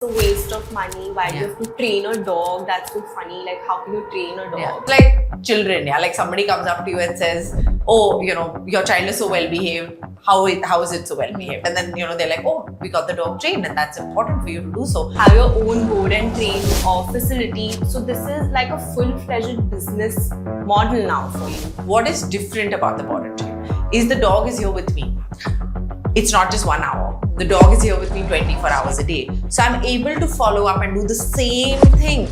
a waste of money. Why do you have to train a dog? That's so funny. Like, how can you train a dog? Yeah. Like children, like somebody comes up to you and says, "Oh, your child is so well behaved. How is it so well behaved?" And then they're like, "Oh, we got the dog trained, and that's important for you to do so." Have your own board and train facility. So this is like a full-fledged business model now for you. What is different about the board and train is the dog is here with me. It's not just 1 hour. The dog is here with me 24 hours a day. So I'm able to follow up and do the same thing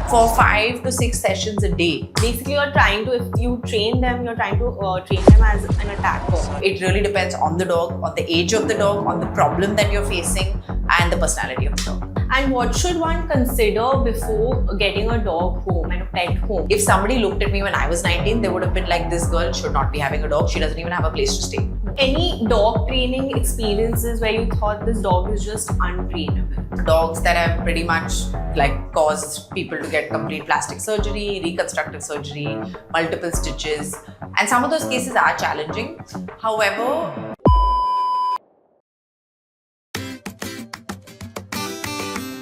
for 5 to 6 sessions a day. Basically, you're trying to, if you train them, you're trying to train them as an attacker. It really depends on the dog, on the age of the dog, on the problem that you're facing, and the personality of the dog. And what should one consider before getting a dog home and a pet home? If somebody looked at me when I was 19, they would have been like, this girl should not be having a dog. She doesn't even have a place to stay. Any dog training experiences where you thought this dog is just untrainable? Dogs that have pretty much caused people to get complete plastic surgery, reconstructive surgery, multiple stitches. And some of those cases are challenging. However,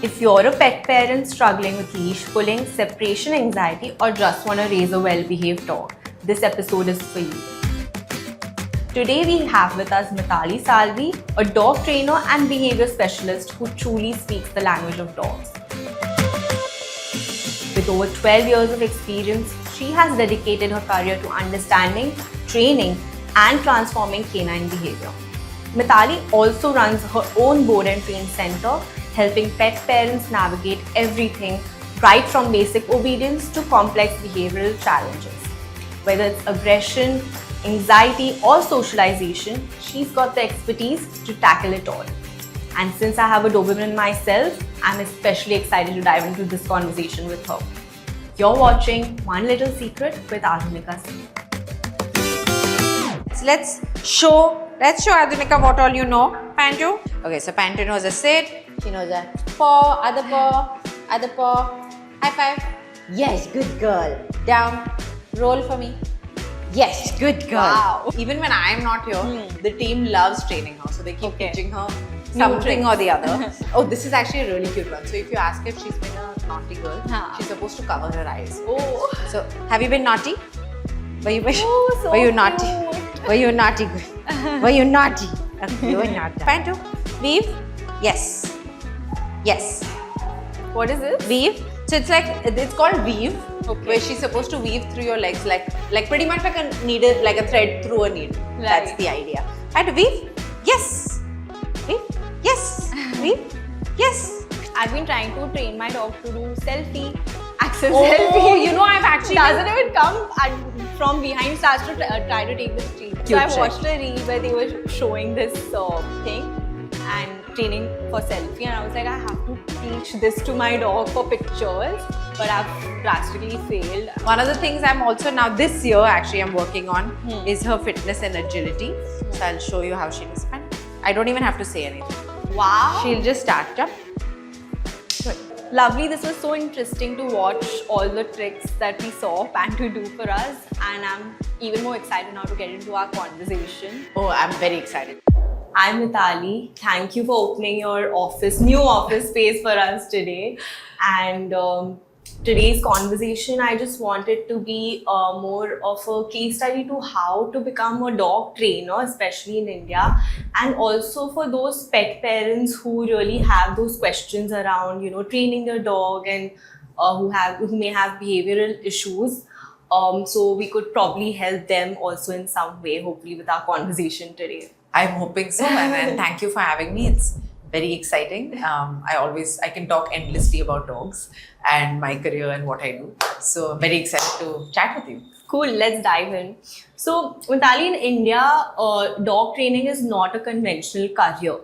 if you're a pet parent struggling with leash pulling, separation anxiety, or just want to raise a well-behaved dog, this episode is for you. Today we have with us Mithali Salvi, a dog trainer and behavior specialist who truly speaks the language of dogs. With over 12 years of experience, she has dedicated her career to understanding, training, and transforming canine behavior. Mithali also runs her own board and train center, helping pet parents navigate everything right from basic obedience to complex behavioral challenges. Whether it's aggression, anxiety, or socialization, she's got the expertise to tackle it all. And since I have a Doberman myself, I'm especially excited to dive into this conversation with her. You're watching One Little Secret with Adhunika Singh. So let's show Adhunika what all you know. Pantu. Okay, so Pantu knows a sit. She knows a paw, other paw. High five. Yes, good girl. Down. Roll for me. Yes, good girl. Wow. even when I'm not here, the team loves training her. So they keep teaching her something tricks. or the other. Oh, this is actually a really cute one. So if you ask if she's been a naughty girl, she's supposed to cover her eyes. Oh, So, have you been naughty? Were you so Were you naughty? cute. Were you naughty? Were you naughty? Okay, you were naughty. Pantu, weave. Yes. Yes. What is this? Weave. So it's called weave, where she's supposed to weave through your legs, like pretty much like a needle, like a thread through a needle. That's Right. the idea. And weave. Yes. Weave. Yes. Weave. Yes. I've been trying to train my dog to do selfie, access Oh, selfie. I've actually doesn't even come from behind, starts to try to take the street. So Cute I check. watched a reel where they were showing this thing and training for selfie, and I was like, I have to teach this to my dog for pictures, but I've drastically failed. One of the things I'm also now this year actually I'm working on is her fitness and agility. So I'll show you how she does. And I don't even have to say anything. Wow. She'll just start. Jump. Lovely. This was so interesting to watch all the tricks that we saw Pantu do for us, and I'm even more excited now to get into our conversation. Oh, I'm very excited. I'm Mithali. Thank you for opening your new office space for us today. And today's conversation, I just wanted to be more of a case study to how to become a dog trainer, especially in India, and also for those pet parents who really have those questions around, training their dog and who may have behavioral issues. So we could probably help them also in some way, hopefully, with our conversation today. I'm hoping so, and thank you for having me. It's very exciting. I can talk endlessly about dogs and my career and what I do. So I'm very excited to chat with you. Cool, let's dive in. So, Mithali, in India, dog training is not a conventional career.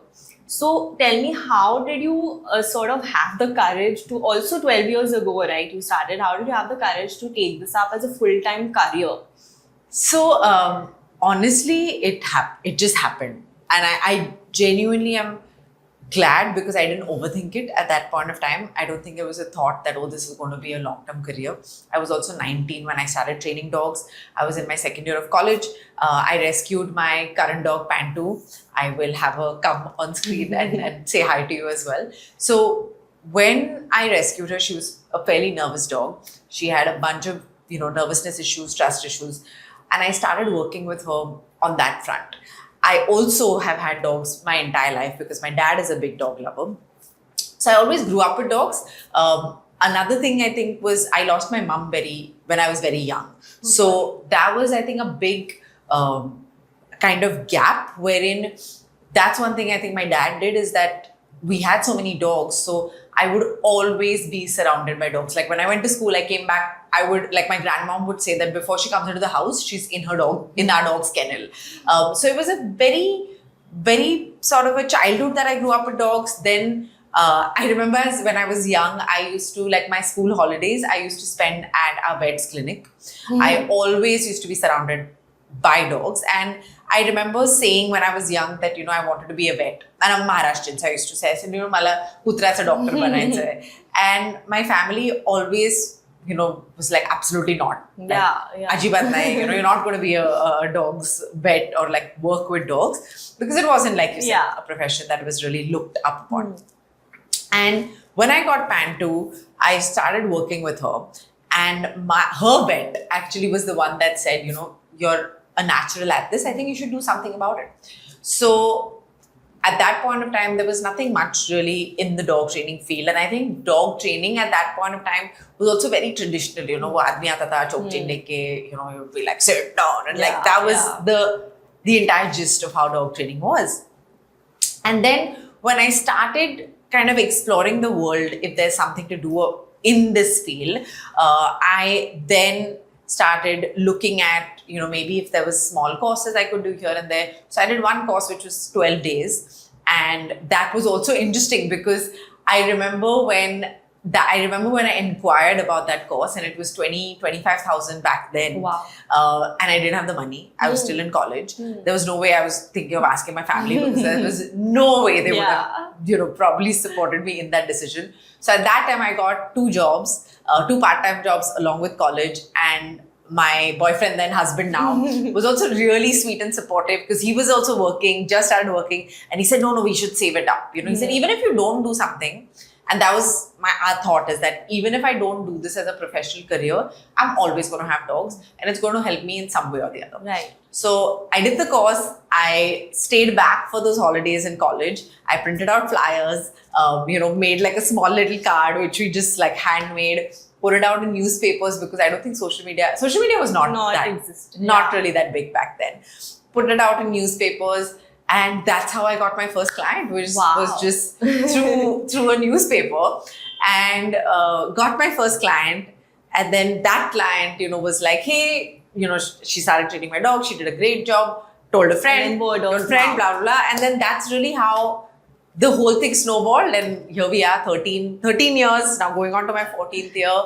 So, tell me, how did you sort of have the courage to, also 12 years ago, right, you started, how did you have the courage to take this up as a full-time career? So honestly, it just happened, and I genuinely am glad because I didn't overthink it at that point of time. I don't think it was a thought that, oh, this is going to be a long-term career. I was also 19 when I started training dogs. I was in my second year of college. I rescued my current dog, Pantu. I will have her come on screen and say hi to you as well. So when I rescued her, she was a fairly nervous dog. She had a bunch of, nervousness issues, trust issues. And I started working with her on that front. I also have had dogs my entire life because my dad is a big dog lover. So I always grew up with dogs. Another thing I think was I lost my mum when I was very young. So that was, I think, a big kind of gap wherein that's one thing I think my dad did, is that we had so many dogs. So I would always be surrounded by dogs. Like when I went to school, I came back, like my grandmom would say that before she comes into the house, she's in our dog's kennel. So it was a very, very sort of a childhood that I grew up with dogs. Then I remember when I was young, I used to, like my school holidays, I used to spend at our vet's clinic. I always used to be surrounded by dogs. And I remember saying when I was young that, I wanted to be a vet. And I'm Maharashtrian, so I used to say, Mala kutracha doctor banayacha. And my family always, was like, absolutely not. Yeah. Ajibat nahi, you're not going to be a dog's vet or like work with dogs. Because it wasn't, like you said, a profession that was really looked up upon. And when I got Pantu, I started working with her. And her vet actually was the one that said, you're a natural at this. I think you should do something about it. So at that point of time, there was nothing much really in the dog training field. And I think dog training at that point of time was also very traditional. Wo aadmi aata tha, chok chain leke, you'd be like, sit down. And like that was the entire gist of how dog training was. And then when I started kind of exploring the world, if there's something to do in this field, I then started looking at, maybe if there was small courses I could do here and there. So I did one course which was 12 days. And that was also interesting because I remember when I inquired about that course, and it was 25,000 back then. Wow. And I didn't have the money. I was still in college. There was no way I was thinking of asking my family because there was no way they would have, probably supported me in that decision. So at that time, I got 2 jobs, 2 part-time jobs along with college. And my boyfriend, then husband now, was also really sweet and supportive because he was also working, just started working. And he said, no, we should save it up. He said, even if you don't do something, and that was our thought, is that even if I don't do this as a professional career, I'm always going to have dogs and it's going to help me in some way or the other. Right. So I did the course. I stayed back for those holidays in college. I printed out flyers, made like a small little card, which we just like handmade, put it out in newspapers because I don't think social media was not really that big back then. Put it out in newspapers. And that's how I got my first client, which was just through a newspaper, and got my first client. And then that client, was like, hey, she started training my dog. She did a great job. Told a friend, blah, blah, blah. And then that's really how the whole thing snowballed. And here we are, 13 years now, going on to my 14th year.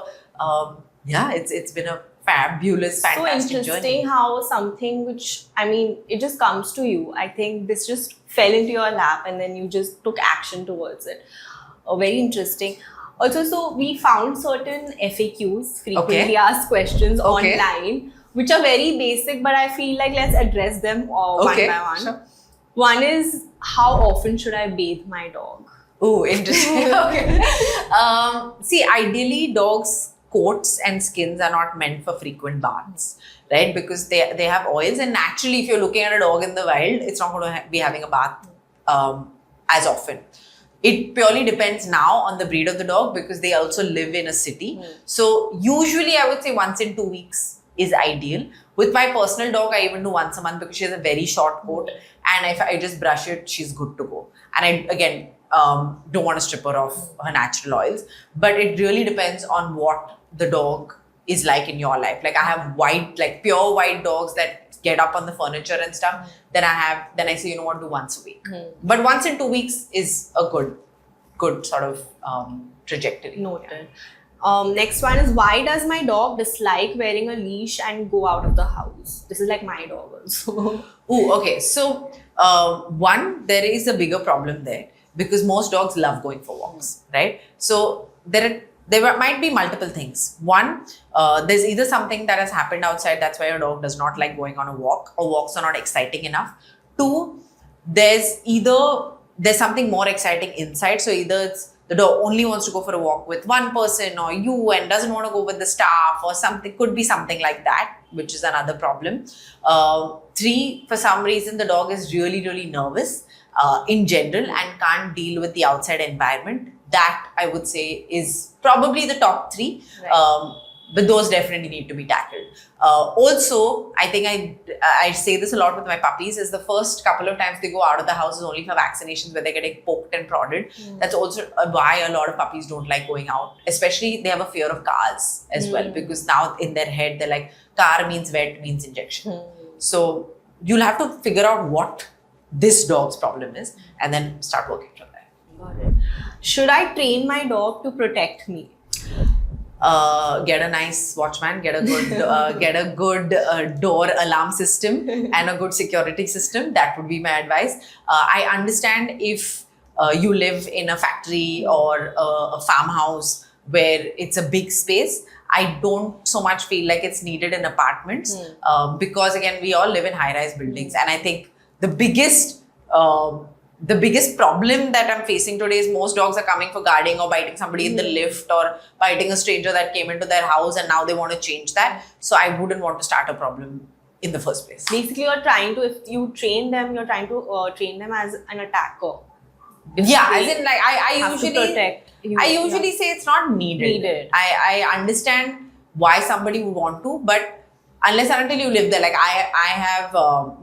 It's been a fabulous, fantastic so interesting journey. How something which, it just comes to you. I think this just fell into your lap and then you just took action towards it. Very interesting. Also, so we found certain FAQs, frequently asked questions online, which are very basic, but I feel like let's address them one by one. Sure. One is, how often should I bathe my dog? Oh, interesting. See, ideally, dogs' coats and skins are not meant for frequent baths, right? Because they have oils, and naturally, if you're looking at a dog in the wild, it's not going to be having a bath as often. It purely depends now on the breed of the dog because they also live in a city. So usually, I would say once in 2 weeks is ideal. With my personal dog, I even do once a month because she has a very short coat, and if I just brush it, she's good to go. And I don't want to strip her of her natural oils, but it really depends on what the dog is like in your life. Like I have pure white dogs that get up on the furniture and stuff. Then I say, do once a week. But once in 2 weeks is a good sort of trajectory. Noted. Next one is, why does my dog dislike wearing a leash and go out of the house? This is like my dog also. Okay. So one, there is a bigger problem there because most dogs love going for walks, right? So there might be multiple things. One, there's either something that has happened outside, that's why your dog does not like going on a walk, or walks are not exciting enough. Two, there's something more exciting inside. So either it's the dog only wants to go for a walk with one person or you and doesn't want to go with the staff or something, could be something like that, which is another problem. 3, for some reason, the dog is really, really nervous in general and can't deal with the outside environment. That I would say is probably the top 3. Right. But those definitely need to be tackled. Also, I think I say this a lot with my puppies, is the first couple of times they go out of the house is only for vaccinations where they're getting poked and prodded. That's also why a lot of puppies don't like going out. Especially they have a fear of cars as well, because now in their head they're like, car means vet means injection. So you'll have to figure out what this dog's problem is and then start working from there. Got it. Should I train my dog to protect me? Get a nice watchman, get a good door alarm system and a good security system. That would be my advice. I understand if you live in a factory or a farmhouse where it's a big space. I don't so much feel like it's needed in apartments because again, we all live in high-rise buildings, and I think the biggest problem that I'm facing today is most dogs are coming for guarding or biting somebody in the lift or biting a stranger that came into their house, and now they want to change that. So I wouldn't want to start a problem in the first place. Basically, you're trying to, if you train them, you're trying to train them as an attacker. Yeah, as in like I have to usually protect you. I usually say it's not needed. I understand why somebody would want to, but unless and until you live there, like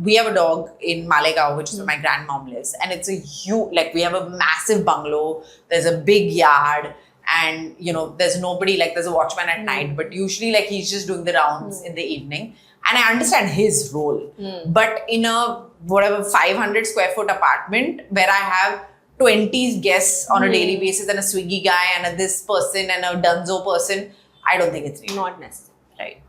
we have a dog in Malegaon, which is where my grandmom lives, and it's a huge, like we have a massive bungalow. There's a big yard, and there's nobody, like there's a watchman at night, but usually like he's just doing the rounds in the evening, and I understand his role. But in a 500 square foot apartment where I have 20 guests on a daily basis and a Swiggy guy and a this person and a Dunzo person, I don't think it's needed. Not necessary, right?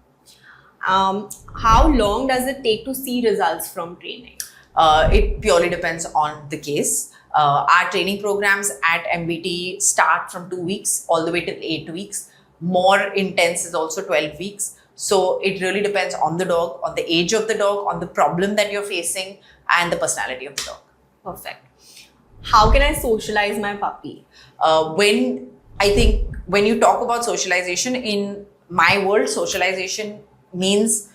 How long does it take to see results from training? It purely depends on the case. Our training programs at MBT start from 2 weeks all the way till 8 weeks. More intense is also 12 weeks. So it really depends on the dog, on the age of the dog, on the problem that you're facing, and the personality of the dog. Perfect. How can I socialize my puppy? When you talk about socialization, in my world, socialization means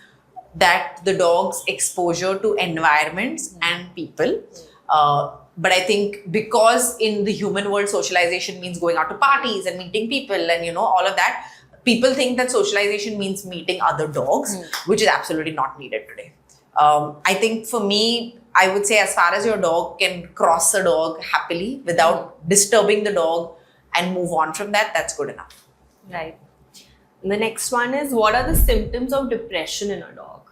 that the dog's exposure to environments and people. But I think because in the human world, socialization means going out to parties and meeting people and all of that, people think that socialization means meeting other dogs, which is absolutely not needed today. I think for me, I would say as far as your dog can cross a dog happily without disturbing the dog and move on from that, that's good enough. Right. And the next one is, what are the symptoms of depression in a dog?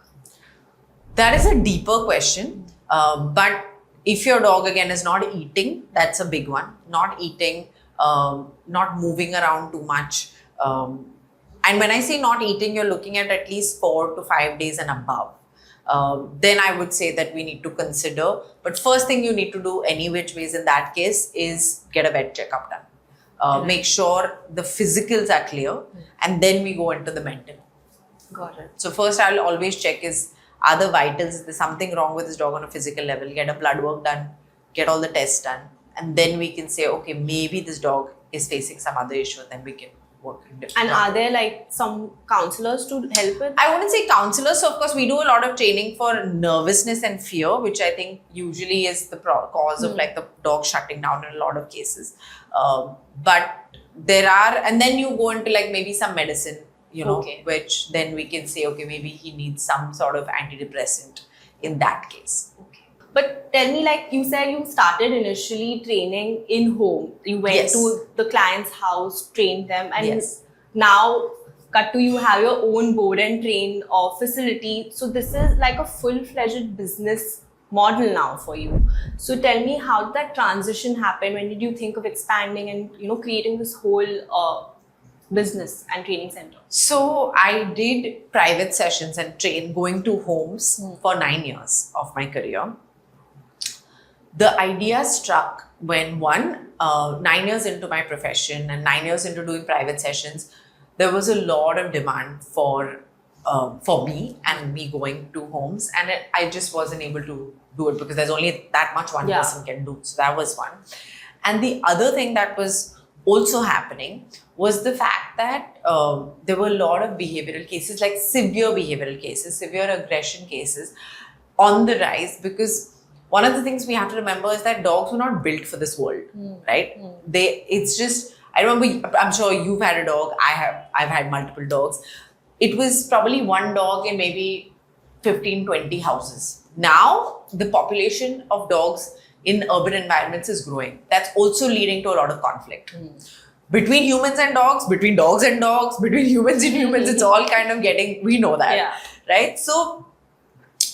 That is a deeper question. But if your dog again is not eating, that's a big one. Not eating, not moving around too much. And when I say not eating, you're looking at least 4 to 5 days and above. Then I would say that we need to consider. But first thing you need to do any which ways in that case is get a vet checkup done. Make sure the physicals are clear, and then we go into the mental. Got it. So first I'll always check are the vitals, is there something wrong with this dog on a physical level, get a blood work done, get all the tests done, and then we can say, okay, maybe this dog is facing some other issue, and then we can work in different. And are there like some counselors to help with? I wouldn't say counselors. So of course we do a lot of training for nervousness and fear, which I think usually is the cause of like the dog shutting down in a lot of cases. But there are, and then you go into like maybe some medicine, which then we can say, okay, maybe he needs some sort of antidepressant in that case. Okay. But tell me, like you said, you started initially training in home. You went to the client's house, trained them, and now cut to you have your own board and train facility. So this is like a full-fledged business model now for you. So tell me, how did that transition happen? When did you think of expanding and creating this whole business and training center? So I did private sessions and going to homes for 9 years of my career. The idea struck when 9 years into my profession and 9 years into doing private sessions, there was a lot of demand for me and me going to homes, and I just wasn't able to do it because there's only that much one person can do. So that was one. And the other thing that was also happening was the fact that there were a lot of behavioral cases, like severe behavioral cases, severe aggression cases on the rise, because one of the things we have to remember is that dogs were not built for this world, right? It's just, I remember, I'm sure you've had a dog, I've had multiple dogs. It was probably one dog in maybe 15, 20 houses. Now, the population of dogs in urban environments is growing. That's also leading to a lot of conflict. Between humans and dogs, between dogs and dogs, between humans and humans, it's all kind of getting, we know that, right? So,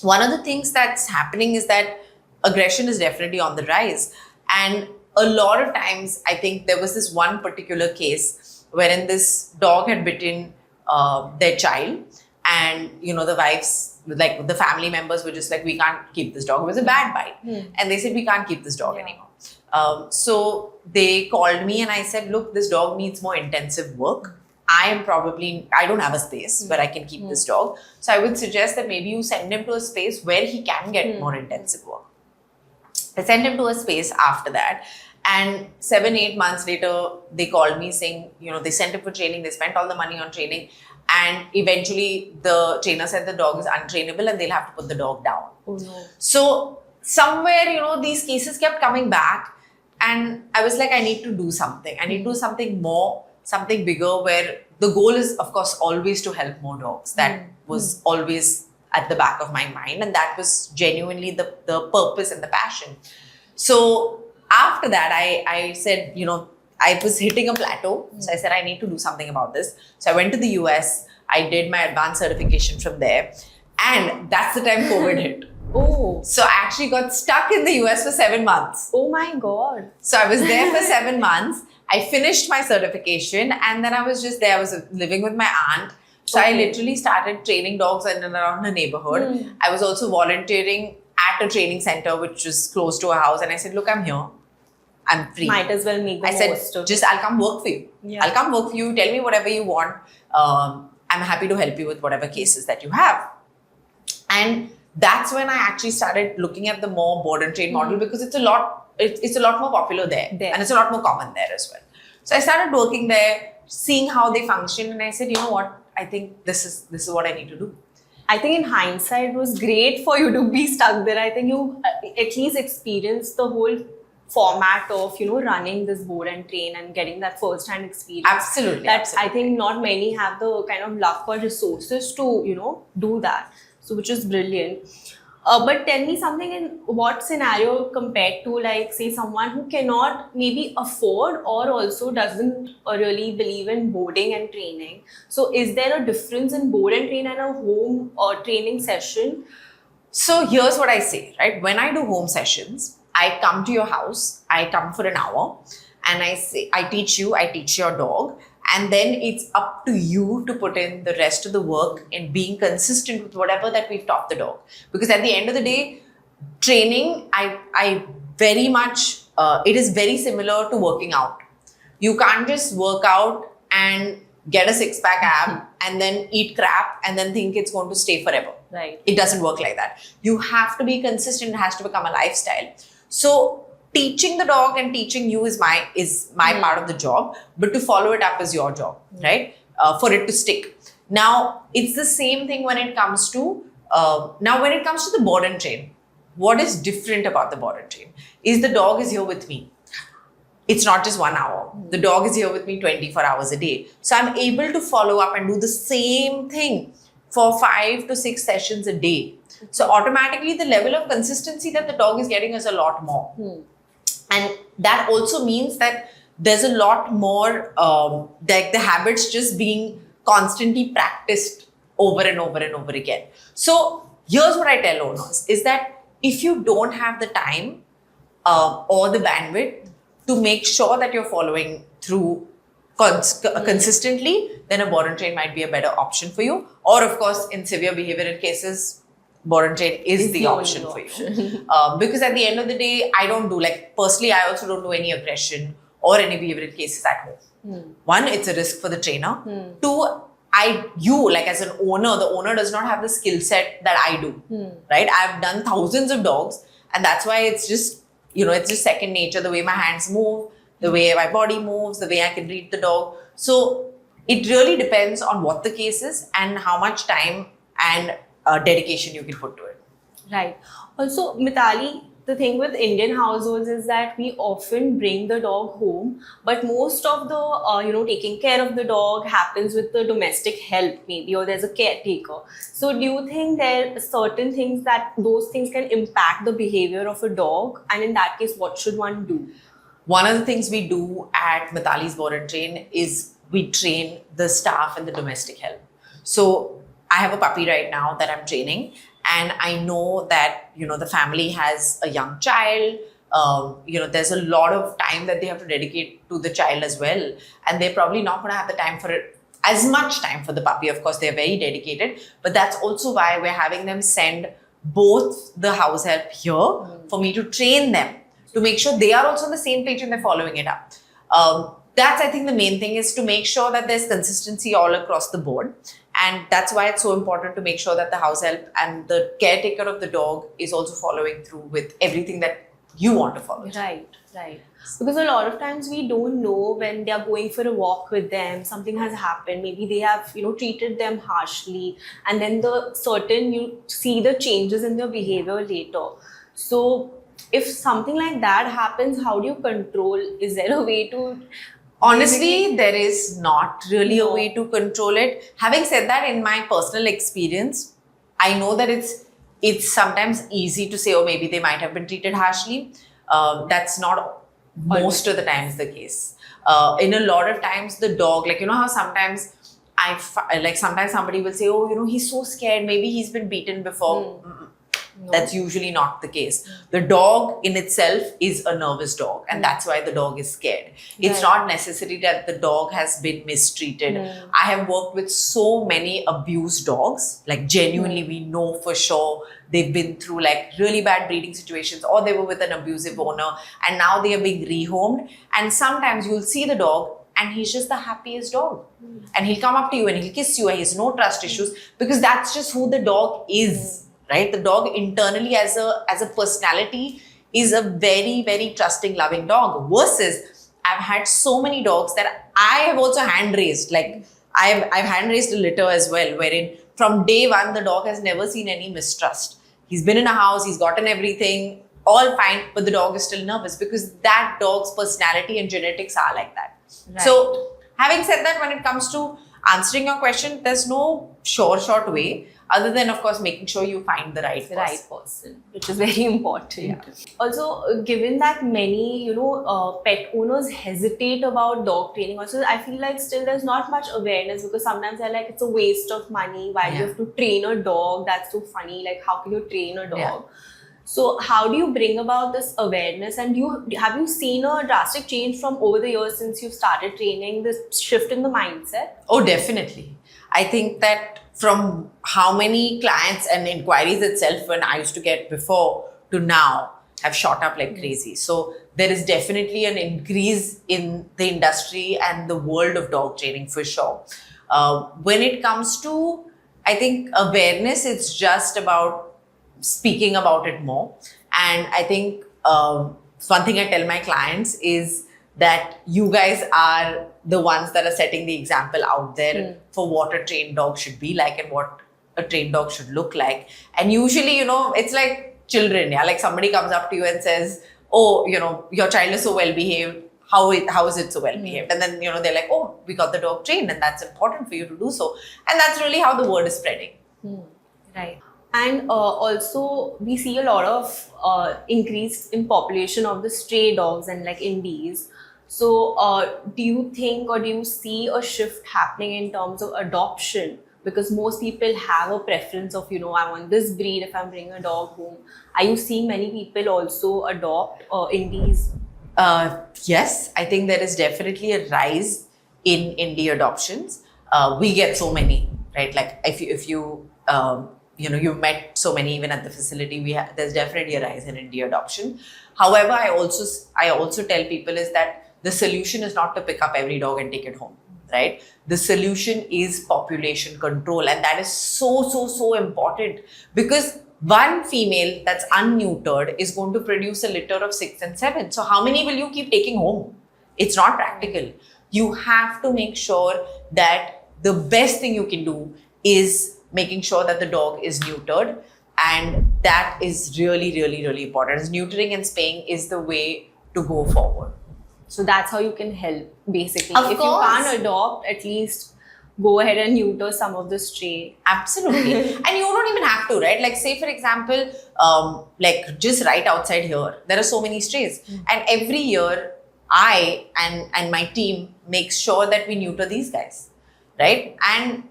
one of the things that's happening is that aggression is definitely on the rise. And a lot of times, I think there was this one particular case wherein this dog had bitten their child, and the wives, like the family members, were just like, we can't keep this dog. It was a bad bite, and they said, we can't keep this dog anymore. So they called me and I said, look, this dog needs more intensive work. I don't have a space where I can keep this dog. So I would suggest that maybe you send him to a space where he can get more intensive work. I sent him to a space after that. And 7-8 months later, they called me saying, they sent him for training, they spent all the money on training. And eventually the trainer said the dog is untrainable and they'll have to put the dog down. Oh no. So somewhere, these cases kept coming back. And I was like, I need to do something. I need to do something more, something bigger, where the goal is, of course, always to help more dogs. That was always at the back of my mind. And that was genuinely the purpose and the passion. So after that, I said, I was hitting a plateau. So I said, I need to do something about this. So I went to the US. I did my advanced certification from there. And that's the time COVID hit. Oh. So I actually got stuck in the US for 7 months. Oh my God. So I was there for 7 months. I finished my certification and then I was just there. I was living with my aunt. So I literally started training dogs in and around the neighborhood. I was also volunteering at a training center which was close to a house. And I said, look, I'm here. I'm free. Might as well make the I most said, of just I'll come work for you. Yeah. I'll come work for you. Tell me whatever you want. I'm happy to help you with whatever cases that you have. And that's when I actually started looking at the more board and train model, because it's a lot more popular there. And it's a lot more common there as well. So I started working there, seeing how they function, and I said, you know what? I think this is what I need to do. I think in hindsight, it was great for you to be stuck there. I think you at least experienced the whole format of, running this board and train and getting that first-hand experience. Absolutely. I think not many have the kind of luck or resources to, do that. So, which is brilliant. But tell me something, in what scenario compared to, like, say, someone who cannot maybe afford or also doesn't really believe in boarding and training. So is there a difference in board and train and a home or training session? So here's what I say, right? When I do home sessions, I come to your house, I come for an hour, and I say, I teach you, I teach your dog. And then it's up to you to put in the rest of the work in being consistent with whatever that we've taught the dog. Because at the end of the day, training, I very much, it is very similar to working out. You can't just work out and get a six-pack ab and then eat crap and then think it's going to stay forever. Right. It doesn't work like that. You have to be consistent. It has to become a lifestyle. So teaching the dog and teaching you is my part of the job, but to follow it up is your job, right? For it to stick. Now, it's the same thing when it comes to the board and train. What is different about the board and train is the dog is here with me. It's not just 1 hour. The dog is here with me 24 hours a day. So I'm able to follow up and do the same thing for 5 to 6 sessions a day. So automatically the level of consistency that the dog is getting is a lot more. And that also means that there's a lot more, like the habits just being constantly practiced over and over and over again. So here's what I tell owners is that if you don't have the time or the bandwidth to make sure that you're following through consistently, then a board and train might be a better option for you. Or of course, in severe behavioral cases, board and train is the option for you. Because at the end of the day, personally, I also don't do any aggression or any behavioral cases at home. One, it's a risk for the trainer. Two, as an owner, the owner does not have the skill set that I do, right? I've done thousands of dogs, and that's why it's just, it's just second nature, the way my hands move, the way my body moves, the way I can read the dog. So it really depends on what the case is and how much time and dedication you can put to it. Right. Also, Mitali, the thing with Indian households is that we often bring the dog home, but most of the taking care of the dog happens with the domestic help maybe, or there's a caretaker. So do you think there are certain things that those things can impact the behavior of a dog, and in that case, what should one do? One of the things we do at Mitali's Board and Train is we train the staff and the domestic help. So I have a puppy right now that I'm training, and I know that, the family has a young child. There's a lot of time that they have to dedicate to the child as well. And they're probably not going to have the time for it, as much time for the puppy. Of course, they're very dedicated, but that's also why we're having them send both the house help here for me to train them, to make sure they are also on the same page and they're following it up. That's, I think, the main thing, is to make sure that there's consistency all across the board. And that's why it's so important to make sure that the house help and the caretaker of the dog is also following through with everything that you want to follow. Right. Because a lot of times we don't know when they are going for a walk with them, something has happened. Maybe they have, treated them harshly, and then you see the changes in their behavior later. So if something like that happens, how do you control? Is there a way to? Honestly, there is not really a way to control it. Having said that, in my personal experience, I know that it's sometimes easy to say, oh, maybe they might have been treated harshly. That's not most of the times the case. In a lot of times, the dog, how sometimes sometimes somebody will say, oh, he's so scared, maybe he's been beaten before. No. That's usually not the case. The dog in itself is a nervous dog, and that's why the dog is scared. It's not necessary that the dog has been mistreated. I have worked with so many abused dogs, genuinely we know for sure they've been through really bad breeding situations, or they were with an abusive owner and now they are being rehomed. And sometimes you'll see the dog and he's just the happiest dog. And he'll come up to you and he'll kiss you and he has no trust issues, because that's just who the dog is. Right? The dog internally as a personality is a very, very trusting, loving dog. Versus, I've had so many dogs that I have also hand raised. I've hand raised a litter as well, wherein from day one, the dog has never seen any mistrust. He's been in a house, he's gotten everything, all fine, but the dog is still nervous because that dog's personality and genetics are like that. Right. So, having said that, when it comes to answering your question, there's no short way. Other than, of course, making sure you find the right person, which is very important. Yeah. Also, given that many, pet owners hesitate about dog training, also, I feel like still there's not much awareness, because sometimes they're like, it's a waste of money. Why do you have to train a dog? That's so funny. How can you train a dog? Yeah. So how do you bring about this awareness? And have you seen a drastic change from over the years since you started training, this shift in the mindset? Oh, definitely. I think that from how many clients and inquiries itself when I used to get before to now have shot up like crazy. So there is definitely an increase in the industry and the world of dog training for sure. When it comes to, I think, awareness, it's just about speaking about it more. And I think one thing I tell my clients is that you guys are the ones that are setting the example out there for what a trained dog should be like and what a trained dog should look like. And usually, it's like children, somebody comes up to you and says, oh, your child is so well behaved. How is it so well behaved? And then, they're like, oh, we got the dog trained and that's important for you to do so. And that's really how the word is spreading. Right. And also, we see a lot of increase in population of the stray dogs and indies. So do you think, or do you see a shift happening in terms of adoption? Because most people have a preference of, I want this breed if I'm bringing a dog home. Are you seeing many people also adopt indies? Yes, I think there is definitely a rise in indie adoptions. We get so many, right? If you you've met so many even at the facility. There's definitely a rise in indie adoption. However, I also tell people is that the solution is not to pick up every dog and take it home, right? The solution is population control, and that is so important, because one female that's unneutered is going to produce a litter of 6 and 7. So how many will you keep taking home? It's not practical. You have to make sure that the best thing you can do is making sure that the dog is neutered. And that is really, really, really important. Neutering and spaying is the way to go forward. So that's how you can help, basically. Of If course. you can't adopt, at least go ahead and neuter some of the stray. Absolutely. And you don't even have to, right? Like, say, for example, like just right outside here, there are so many strays. And every year, I and my team makes sure that we neuter these guys, right? And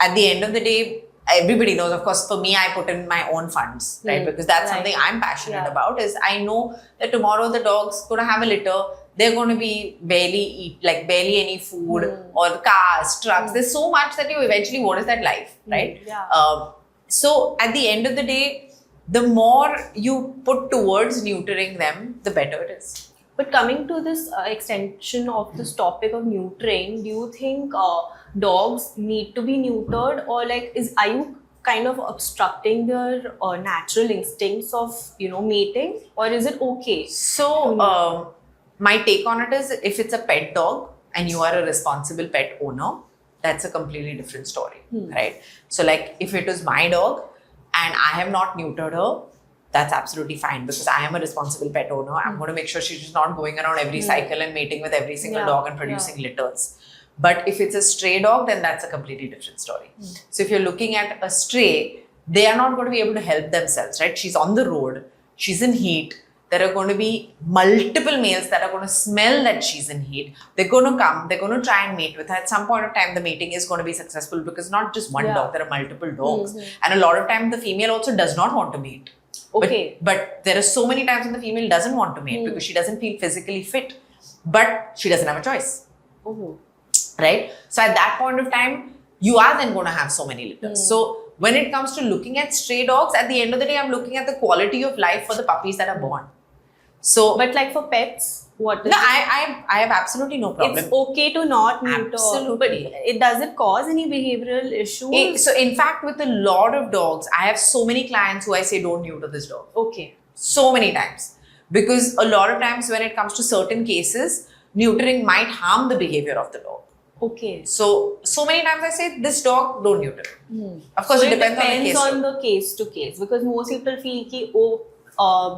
at the end of the day, everybody knows, of course, for me, I put in my own funds, right? Because that's Right. something I'm passionate Yeah. about, is I know that tomorrow the dog's going to have a litter. They're going to be barely any food, or cars, trucks. There's so much that you eventually, what is that life, right? Yeah. So at the end of the day, the more you put towards neutering them, the better it is. But coming to this extension of this topic of neutering, do you think dogs need to be neutered, or like are you kind of obstructing their natural instincts of mating, or is it okay? So my take on it is, if it's a pet dog and you are a responsible pet owner, that's a completely different story, right? So like, if it was my dog and I have not neutered her, that's absolutely fine, because I am a responsible pet owner. I'm going to make sure she's just not going around every cycle and mating with every single Yeah, dog and producing litters. But if it's a stray dog, then that's a completely different story. So if you're looking at a stray, they are not going to be able to help themselves, right? She's on the road, she's in heat. There are going to be multiple males that are going to smell that she's in heat. They're going to come, they're going to try and mate with her. At some point of time, the mating is going to be successful, because not just one dog, there are multiple dogs. And a lot of time, the female also does not want to mate. Okay. But there are so many times when the female doesn't want to mate because she doesn't feel physically fit, but she doesn't have a choice, Oh. right? So at that point of time, you are then going to have so many litters. So when it comes to looking at stray dogs, at the end of the day, I'm looking at the quality of life for the puppies that are born. So, But like for pets, what is no, I have absolutely no problem. It's okay to not neuter. Absolutely. But does it cause any behavioral issues? So in fact, with a lot of dogs, I have so many clients who I say, don't neuter this dog. Okay. So many times. Because a lot of times when it comes to certain cases, neutering might harm the behavior of the dog. Okay. So many times I say, this dog, don't neuter. Of course, So it depends on the case. on the case to case, because most people feel ki,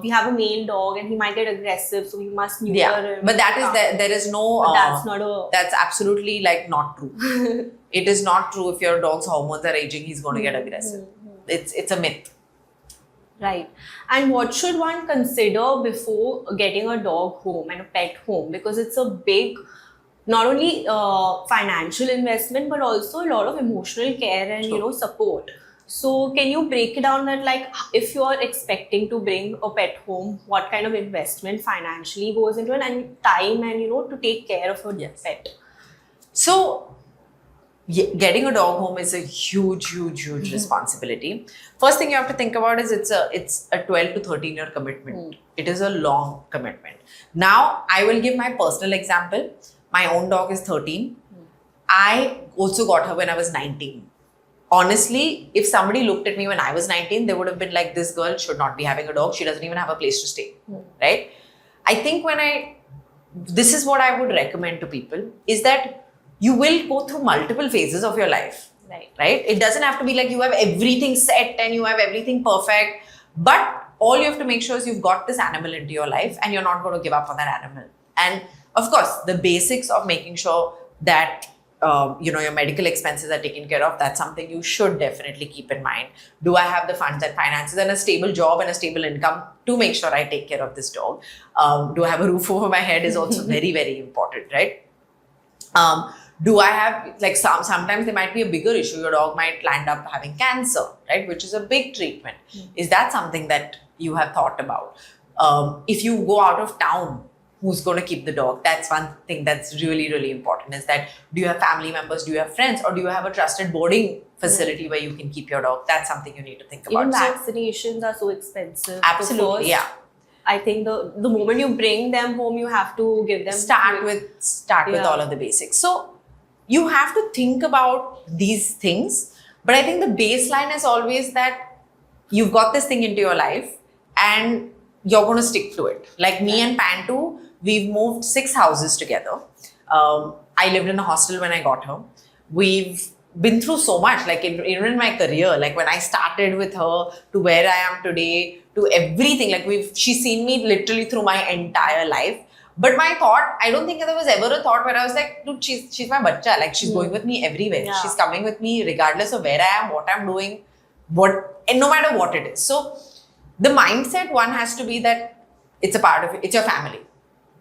we have a male dog and he might get aggressive, so we must neuter him. But that is, there is no, But that's not a... that's absolutely like not true. It is not true. If your dog's hormones are aging, he's going to get aggressive. It's a myth. Right. And what should one consider before getting a dog home and a pet home? Because it's a big, not only financial investment, but also a lot of emotional care and support. So can you break it down that, like, if you are expecting to bring a pet home, what kind of investment financially goes into it, and time and to take care of your pet? So getting a dog home is a huge responsibility. First thing you have to think about is it's a 12 to 13 year commitment. It is a long commitment. Now I will give my personal example. My own dog is 13. I also got her when I was 19. Honestly, if somebody looked at me when I was 19, they would have been like, this girl should not be having a dog. She doesn't even have a place to stay, right? I think this is what I would recommend to people, is that you will go through multiple phases of your life, right? It doesn't have to be like you have everything set and you have everything perfect, but all you have to make sure is you've got this animal into your life and you're not going to give up on that animal. And of course, the basics of making sure that your medical expenses are taken care of, that's something you should definitely keep in mind. Do I have the funds and finances and a stable job and a stable income to make sure I take care of this dog? Do I have a roof over my head is also very, very important, right? Do I have, like, sometimes there might be a bigger issue. Your dog might land up having cancer, right? Which is a big treatment. Is that something that you have thought about? If you go out of town, who's going to keep the dog? That's one thing that's really, really important, is that do you have family members, do you have friends, or do you have a trusted boarding facility where you can keep your dog? That's something you need to think about. Even vaccinations are so expensive. Absolutely, First, yeah. I think the moment you bring them home, you have to give them... Start with all of the basics. So you have to think about these things, but I think the baseline is always that you've got this thing into your life and you're going to stick to it. Like me and Pantu, We've moved 6 houses together. I lived in a hostel when I got her. We've been through so much, like even in my career, like when I started with her to where I am today, to everything. Like she's seen me literally through my entire life. But my thought, I don't think there was ever a thought where I was like, dude, she's my bacha. Like she's going with me everywhere. Yeah. She's coming with me regardless of where I am, what I'm doing, and no matter what it is. So the mindset one has to be that it's a part of it. It's your family.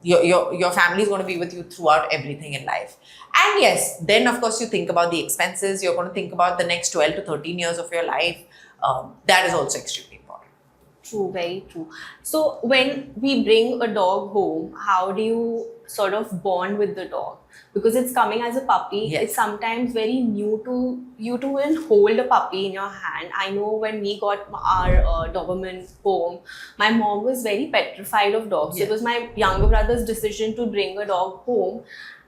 Your family is going to be with you throughout everything in life. And yes, then of course you think about the expenses. You're going to think about the next 12 to 13 years of your life. That is also extremely important. True, very true. So when we bring a dog home, how do you sort of bond with the dog? Because it's coming as a puppy, Yes. it's sometimes very new to you to even hold a puppy in your hand. I know when we got our Doberman home, my mom was very petrified of dogs. Yes. It was my younger brother's decision to bring a dog home.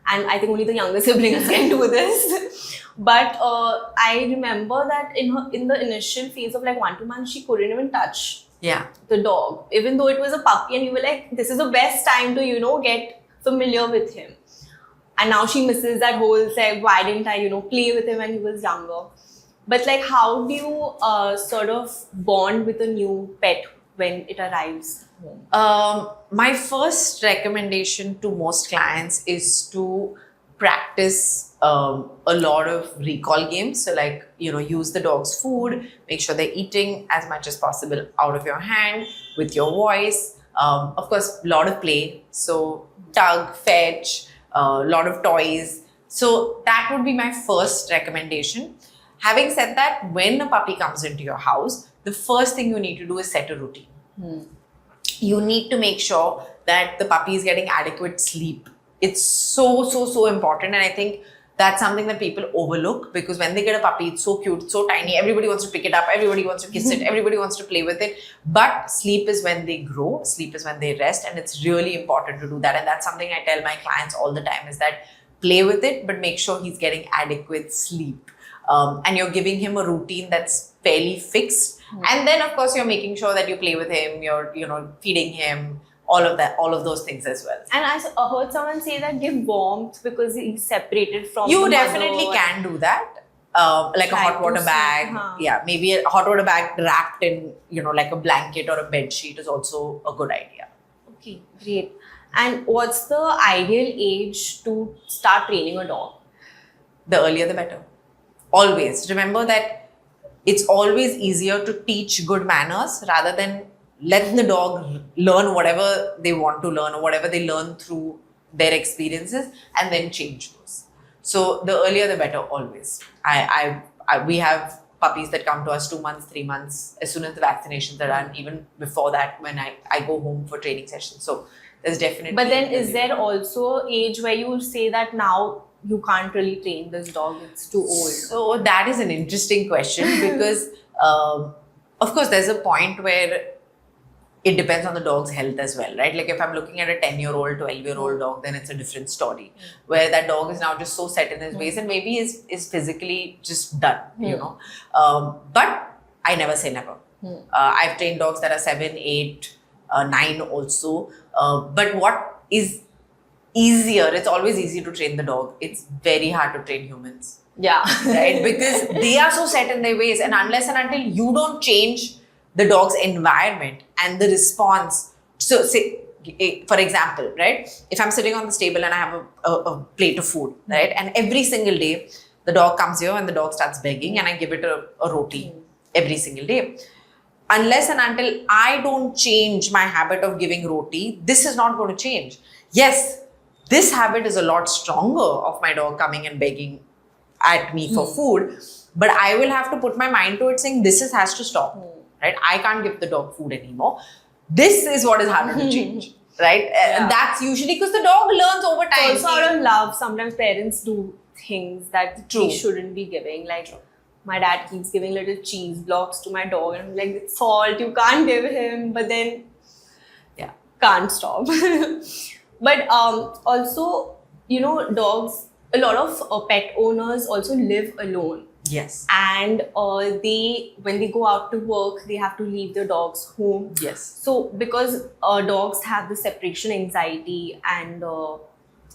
And I think only the younger siblings can do this. But I remember that in the initial phase of like 1 2 months, she couldn't even touch Yeah. the dog, even though it was a puppy, and we were like, this is the best time to get familiar with him. And now she misses that whole say, why didn't I play with him when he was younger? But like, how do you sort of bond with a new pet when it arrives home? My first recommendation to most clients is to practice a lot of recall games. So like, use the dog's food, make sure they're eating as much as possible out of your hand with your voice. Of course, a lot of play. So tug, fetch, a lot of toys. So that would be my first recommendation. Having said that, when a puppy comes into your house, the first thing you need to do is set a routine. You need to make sure that the puppy is getting adequate sleep. It's so important. And I think that's something that people overlook, because when they get a puppy, it's so cute, so tiny. Everybody wants to pick it up. Everybody wants to kiss it. Everybody wants to play with it. But sleep is when they grow. Sleep is when they rest. And it's really important to do that. And that's something I tell my clients all the time, is that play with it, but make sure he's getting adequate sleep. And you're giving him a routine that's fairly fixed. And then, of course, you're making sure that you play with him, you're, feeding him, all of those things as well. And I heard someone say that give warmth because he's separated from You the definitely mother. can do that. Like a Try hot to water sleep, bag. huh. Yeah, maybe a hot water bag wrapped in, like a blanket or a bed sheet is also a good idea. Okay, great. And what's the ideal age to start training a dog? The earlier the better. Always. Remember that it's always easier to teach good manners rather than let the dog learn whatever they want to learn or whatever they learn through their experiences and then change those. So the earlier the better, always. We have puppies that come to us 2 months, 3 months, as soon as the vaccinations are done, even before that when I go home for training sessions. So there's definitely... But then is there also age where you say that now you can't really train this dog, it's too old? So that is an interesting question because of course there's a point where it depends on the dog's health as well, right? Like if I'm looking at a 10-year-old, 12-year-old dog, then it's a different story where that dog is now just so set in his ways and maybe is physically just done, But I never say never. I've trained dogs that are 7, 8, 9 also. But what is easier, it's always easy to train the dog. It's very hard to train humans. Yeah. Right? Because they are so set in their ways, and unless and until you don't change the dog's environment and the response. So say, for example, right? If I'm sitting on this table and I have a plate of food, right? And every single day, the dog comes here and the dog starts begging and I give it a roti every single day. Unless and until I don't change my habit of giving roti, this is not going to change. Yes, this habit is a lot stronger of my dog coming and begging at me for food, but I will have to put my mind to it saying this has to stop, right? I can't give the dog food anymore. This is what is harder to change, right? And that's usually because the dog learns over time. Also out of love, sometimes parents do things that True. we shouldn't be giving. Like my dad keeps giving little cheese blocks to my dog and I'm like, it's salt, you can't give him, but then can't stop. But also, dogs, a lot of pet owners also live alone. Yes. and when they go out to work, they have to leave their dogs home. Yes. So because dogs have the separation anxiety and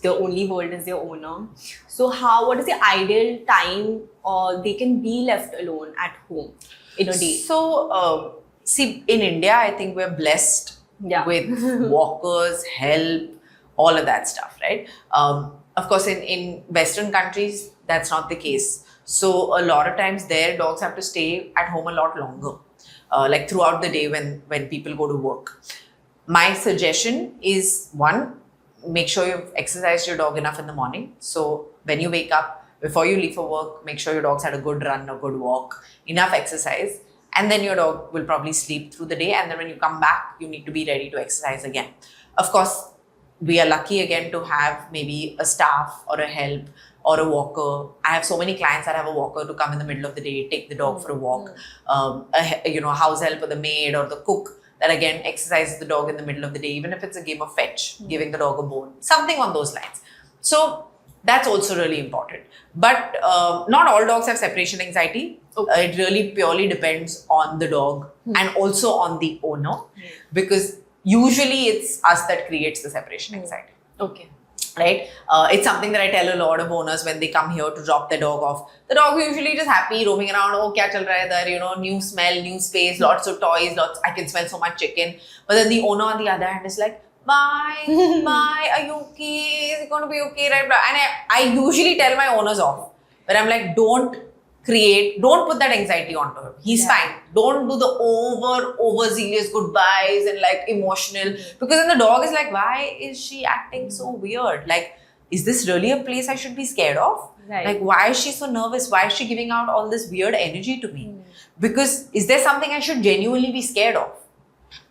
their only world is their owner. So what is the ideal time they can be left alone at home in a day? So, see, in India, I think we're blessed Yeah. with walkers, help, all of that stuff, right? Of course, in Western countries, that's not the case. So, a lot of times their dogs have to stay at home a lot longer, like throughout the day when people go to work. My suggestion is one, make sure you've exercised your dog enough in the morning. So when you wake up, before you leave for work, make sure your dog's had a good run, a good walk, enough exercise, and then your dog will probably sleep through the day. And then when you come back, you need to be ready to exercise again. Of course, we are lucky again to have maybe a staff or a help or a walker. I have so many clients that have a walker to come in the middle of the day, take the dog for a walk, house help or the maid or the cook that again exercises the dog in the middle of the day, even if it's a game of fetch, giving the dog a bone, something on those lines. So that's also really important. But not all dogs have separation anxiety. It really purely depends on the dog and also on the owner, because usually it's us that creates the separation anxiety. Okay. Right? It's something that I tell a lot of owners when they come here to drop their dog off. The dog is usually just happy, roaming around. Oh, kya chal raha hai idhar? New smell, new space, lots of toys, I can smell so much chicken. But then the owner on the other hand is like, bye, are you okay? Is it going to be okay? Right? And I usually tell my owners off. But I'm like, don't put that anxiety onto him. He's fine. Don't do the overzealous goodbyes and like emotional, because then the dog is like, why is she acting so weird? Like, is this really a place I should be scared of? Right. Like, why is she so nervous? Why is she giving out all this weird energy to me? Because is there something I should genuinely be scared of?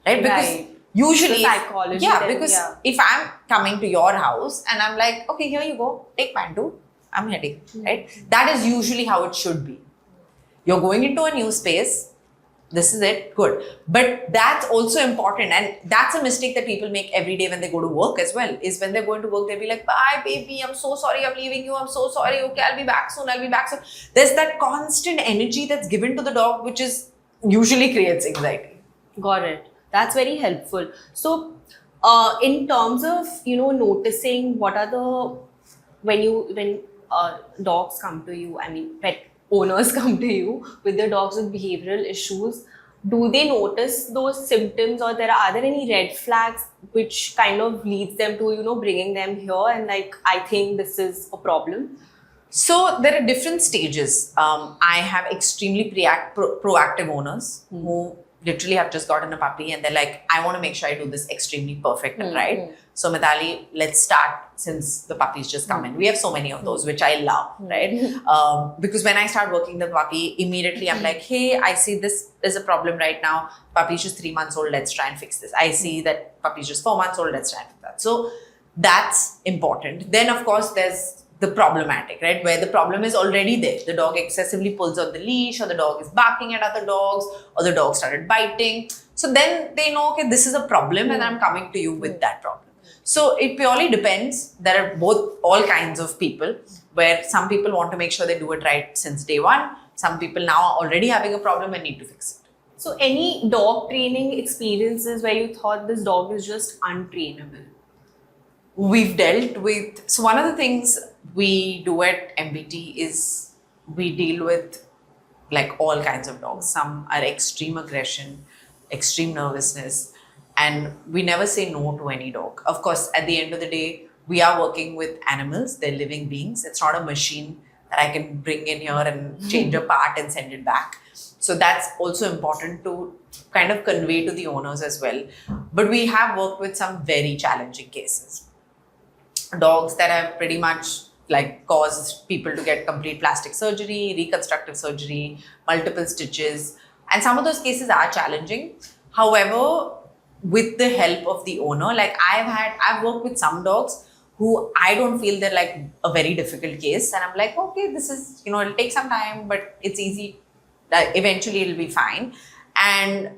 Right? Because Right. usually, The psychology yeah, then, because yeah. if I'm coming to your house and I'm like, okay, here you go, take Pantu, I'm heading, right? That is usually how it should be. You're going into a new space, this is it, good. But that's also important, and that's a mistake that people make every day when they go to work as well, is when they're going to work, they'll be like, bye baby, I'm so sorry I'm leaving you, I'm so sorry, okay, I'll be back soon. There's that constant energy that's given to the dog, which is usually creates anxiety. Got it. That's very helpful. So, in terms of noticing what are the when dogs come to you, I mean pet owners come to you with their dogs with behavioral issues, do they notice those symptoms, or are there any red flags which kind of leads them to bringing them here and like, I think this is a problem? So there are different stages. I have extremely proactive owners who literally have just gotten a puppy and they're like, I want to make sure I do this extremely perfect and right. So Mithali, let's start since the puppy's just come in. We have so many of those, which I love, right? Because when I start working the puppy, immediately I'm like, hey, I see this is a problem right now. Puppy's just 3 months old, let's try and fix this. I see that puppy's just 4 months old, let's try and fix that. So that's important. Then of course there's the problematic, right? Where the problem is already there. The dog excessively pulls on the leash, or the dog is barking at other dogs, or the dog started biting. So then they know, okay, this is a problem and I'm coming to you with that problem. So it purely depends. There are all kinds of people, where some people want to make sure they do it right since day one. Some people now are already having a problem and need to fix it. So any dog training experiences where you thought this dog is just untrainable? We've dealt with, so one of the things we do at MBT is we deal with like all kinds of dogs. Some are extreme aggression, extreme nervousness, and we never say no to any dog. Of course, at the end of the day, we are working with animals, they're living beings. It's not a machine that I can bring in here and change a part and send it back. So that's also important to kind of convey to the owners as well. But we have worked with some very challenging cases. Dogs that have pretty much like caused people to get complete plastic surgery, reconstructive surgery, multiple stitches. And some of those cases are challenging. However, with the help of the owner, like I've worked with some dogs who I don't feel they're like a very difficult case. And I'm like, okay, this is, it'll take some time, but it's easy. Eventually it'll be fine. And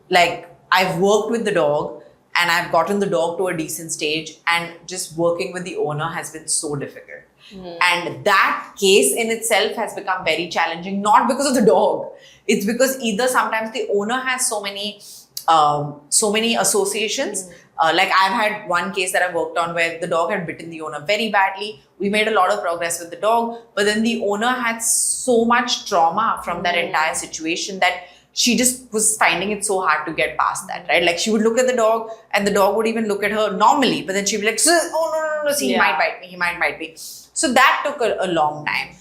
like I've worked with the dog and I've gotten the dog to a decent stage, and just working with the owner has been so difficult. And that case in itself has become very challenging, not because of the dog. It's because either sometimes the owner has so many associations. Like I've had one case that I've worked on where the dog had bitten the owner very badly. We made a lot of progress with the dog, but then the owner had so much trauma from that entire situation that she just was finding it so hard to get past that, right? Like she would look at the dog and the dog would even look at her normally, but then she'd be like, oh no, see, he might bite me. So that took a long time.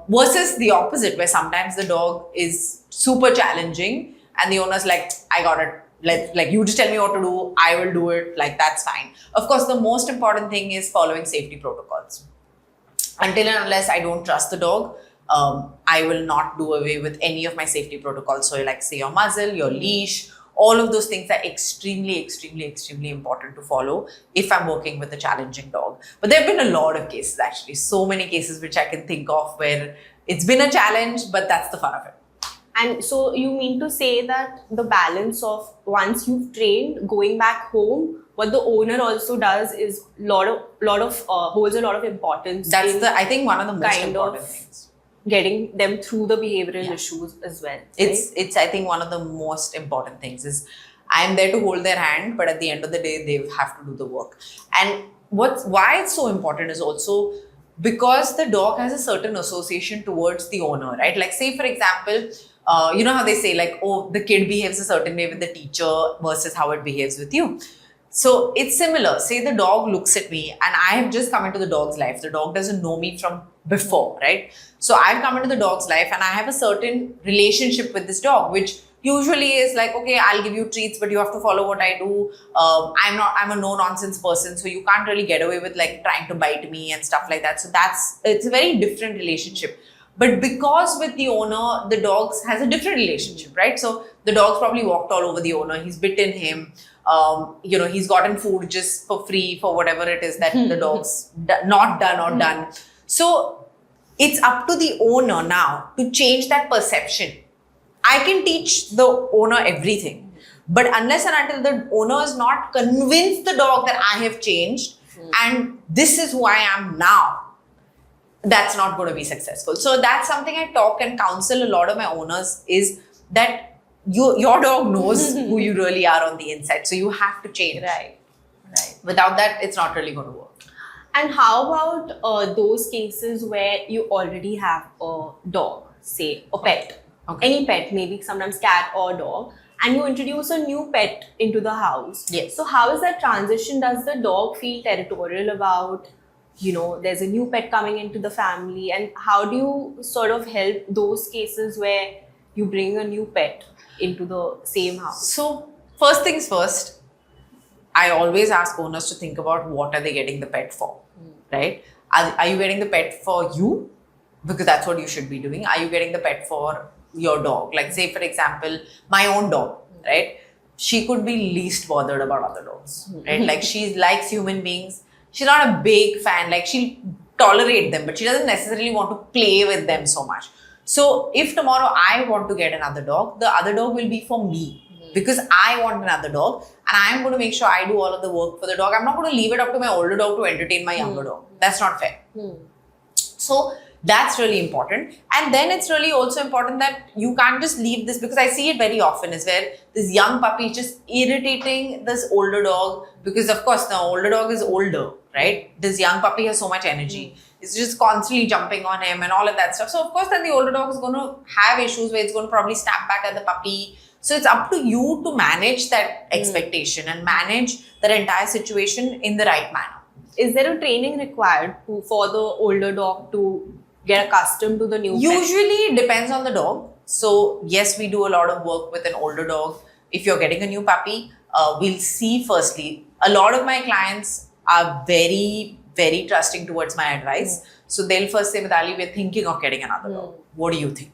Versus the opposite, where sometimes the dog is super challenging and the owner's like, I got it. Like you just tell me what to do, I will do it. Like that's fine. Of course, the most important thing is following safety protocols. Until and unless I don't trust the dog, I will not do away with any of my safety protocols. So like say your muzzle, your leash, all of those things are extremely important to follow if I'm working with a challenging dog. But there have been a lot of cases actually, so many cases which I can think of where it's been a challenge, but that's the fun of it. And so you mean to say that the balance of once you've trained, going back home, what the owner also does is holds a lot of importance. That's I think one of the most important things. Getting them through the behavioral issues as well. It's I think one of the most important things is I'm there to hold their hand, but at the end of the day, they have to do the work. And why it's so important is also because the dog has a certain association towards the owner, right? Like say for example, you know how they say like, oh, the kid behaves a certain way with the teacher versus how it behaves with you. So it's similar. Say the dog looks at me and I have just come into the dog's life. The dog doesn't know me from before, right? So I've come into the dog's life and I have a certain relationship with this dog, which usually is like, okay, I'll give you treats, but you have to follow what I do. I'm a no-nonsense person, so you can't really get away with like trying to bite me and stuff like that. So it's a very different relationship. But because with the owner, the dog has a different relationship, right? So the dog's probably walked all over the owner. He's bitten him. He's gotten food just for free for whatever it is that the dog's not done or done. So it's up to the owner now to change that perception. I can teach the owner everything. But unless and until the owner is not convinced the dog that I have changed and this is who I am now, that's not going to be successful. So that's something I talk and counsel a lot of my owners is that your dog knows who you really are on the inside. So you have to change. Right. Without that, it's not really going to work. And how about those cases where you already have a dog, say a pet, any pet, maybe sometimes cat or dog, and you introduce a new pet into the house. Yes. So how is that transition? Does the dog feel territorial about, there's a new pet coming into the family, and how do you sort of help those cases where you bring a new pet into the same house? So first things first, I always ask owners to think about what are they getting the pet for, right? Are you getting the pet for you? Because that's what you should be doing. Are you getting the pet for your dog? Like say for example, my own dog, right? She could be least bothered about other dogs, right? Like she likes human beings. She's not a big fan, like she'll tolerate them, but she doesn't necessarily want to play with them so much. So if tomorrow I want to get another dog, the other dog will be for me because I want another dog and I'm going to make sure I do all of the work for the dog. I'm not going to leave it up to my older dog to entertain my younger dog. That's not fair. So that's really important. And then it's really also important that you can't just leave this, because I see it very often is where this young puppy is just irritating this older dog because of course the older dog is older, right? This young puppy has so much energy. It's just constantly jumping on him and all of that stuff. So of course then the older dog is going to have issues where it's going to probably snap back at the puppy. So it's up to you to manage that expectation and manage that entire situation in the right manner. Is there a training required for the older dog to get accustomed to the new pet? Usually it depends on the dog. So yes, we do a lot of work with an older dog. If you're getting a new puppy, we'll see firstly, a lot of my clients are very, very trusting towards my advice. So they'll first say, Mithali, we're thinking of getting another dog. What do you think?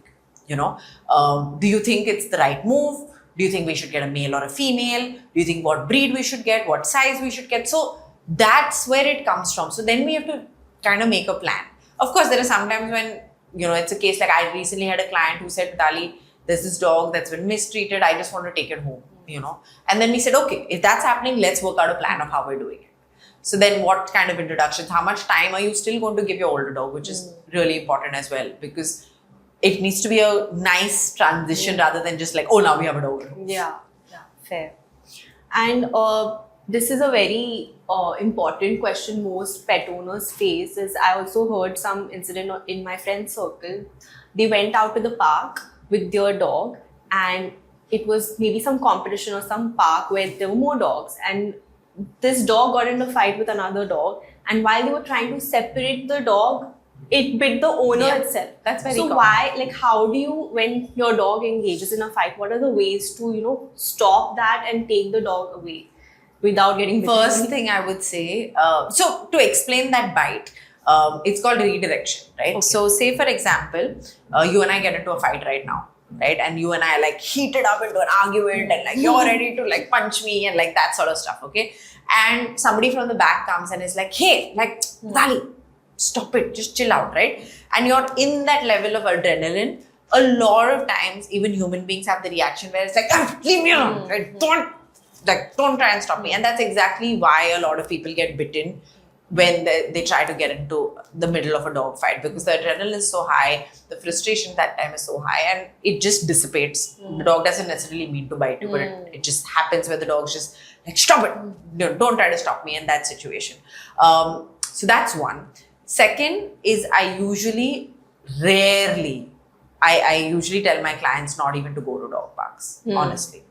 Do you think it's the right move? Do you think we should get a male or a female? Do you think what breed we should get? What size we should get? So that's where it comes from. So then we have to kind of make a plan. Of course, there are sometimes when, it's a case like I recently had a client who said, Mithali, there's this dog that's been mistreated. I just want to take it home. And then we said, okay, if that's happening, let's work out a plan of how we're doing it. So then what kind of introductions, how much time are you still going to give your older dog, which is really important as well, because it needs to be a nice transition rather than just like, oh, now we have a dog. Yeah, fair. And this is a very important question most pet owners face. Is I also heard some incident in my friend circle. They went out to the park with their dog, and it was maybe some competition or some park where there were more dogs, and this dog got into a fight with another dog, and while they were trying to separate the dog, it bit the owner itself. That's very so common. why, like, how do you, when your dog engages in a fight, what are the ways to stop that and take the dog away without getting bitten? First thing I would say, so to explain that bite, it's called redirection, right? Okay. So say for example, you and I get into a fight right now, right? And you and I like heated up into an argument and like you're ready to like punch me and like that sort of stuff, okay? And somebody from the back comes and is like, hey, like, Dali, stop it, just chill out, right? And you're in that level of adrenaline. A lot of times, even human beings have the reaction where it's like, leave me alone, right? Don't try and stop me. And that's exactly why a lot of people get bitten when they try to get into the middle of a dog fight, because the adrenaline is so high, the frustration that time is so high, and it just dissipates. The dog doesn't necessarily mean to bite you, but it just happens where the dog's just like, stop it, don't try to stop me in that situation. So that's one. Second is I usually tell my clients not even to go to dog parks, honestly.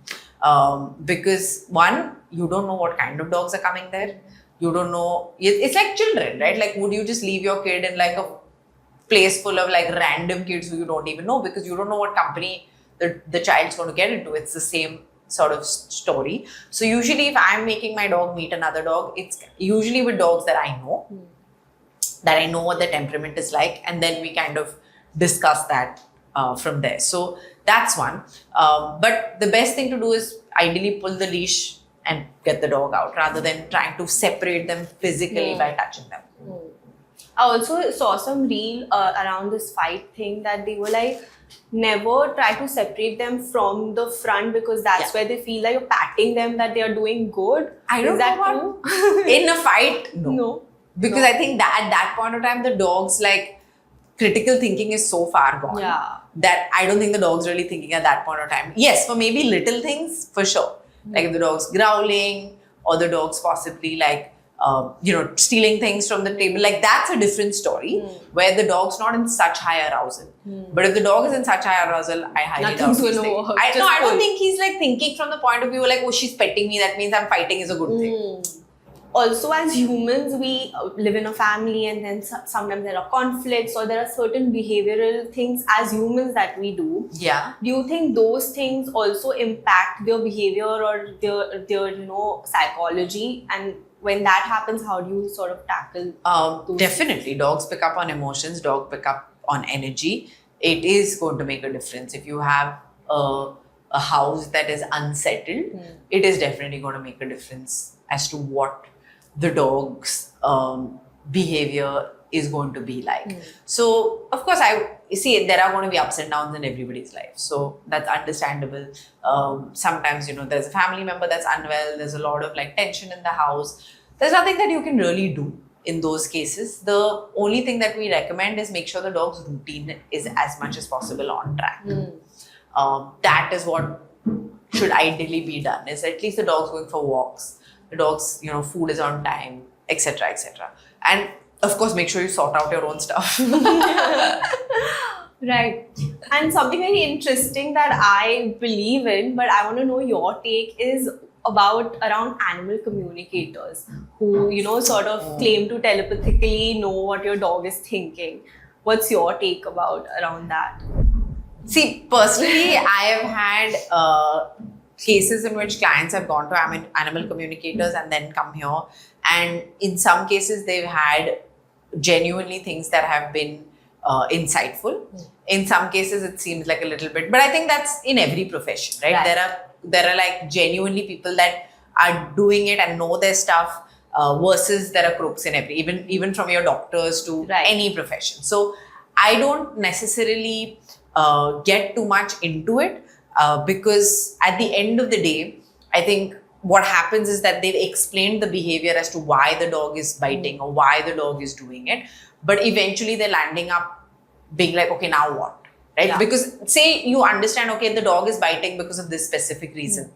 Because one, you don't know what kind of dogs are coming there. You don't know. It's like children, right? Like, would you just leave your kid in like a place full of like random kids who you don't even know, because you don't know what company the child's going to get into? It's the same sort of story. So usually if I'm making my dog meet another dog, it's usually with dogs that I know, that I know what the temperament is like, and then we kind of discuss that from there. So that's one. But the best thing to do is ideally pull the leash and get the dog out rather than trying to separate them physically by touching them. I also saw some reel around this fight thing that they were like, never try to separate them from the front, because that's where they feel like you're patting them that they are doing good. I don't Is that know true? In a fight, No. Because I think that at that point of time, the dog's like critical thinking is so far gone that I don't think the dog's really thinking at that point of time. Yes, for maybe little things, for sure. Like if the dog's growling or the dog's possibly like, stealing things from the table, like that's a different story where the dog's not in such high arousal. But if the dog is in such high arousal, I highly doubt Nothing's he's gonna like, work. I don't think he's like thinking from the point of view like, oh, she's petting me, that means I'm fighting is a good thing. Also, as humans, we live in a family, and then sometimes there are conflicts, or there are certain behavioral things as humans that we do. Yeah. Do you think those things also impact their behavior or their psychology? And when that happens, how do you sort of tackle those Definitely. Dogs pick up on emotions, dogs pick up on energy. It is going to make a difference. If you have a house that is unsettled, it is definitely going to make a difference as to what the dog's behavior is going to be like. So, of course, you see, there are going to be ups and downs in everybody's life. So, that's understandable. Sometimes, there's a family member that's unwell. There's a lot of like tension in the house. There's nothing that you can really do in those cases. The only thing that we recommend is make sure the dog's routine is as much as possible on track. That is what should ideally be done, is at least the dog's going for walks. The dog's, food is on time, etc., etc. And of course, make sure you sort out your own stuff. Right. And something very interesting that I believe in, but I want to know your take, is around animal communicators who, sort of claim to telepathically know what your dog is thinking. What's your take around that? See, personally, I have had cases in which clients have gone to animal communicators and then come here. And in some cases, they've had genuinely things that have been insightful. In some cases, it seems like a little bit, but I think that's in every profession, right? There are like genuinely people that are doing it and know their stuff, versus there are crooks in even from your doctors to any profession. So I don't necessarily get too much into it, because at the end of the day, I think what happens is that they've explained the behavior as to why the dog is biting or why the dog is doing it. But eventually they're landing up being like, okay, now what? Right? Yeah. Because say you understand, okay, the dog is biting because of this specific reason.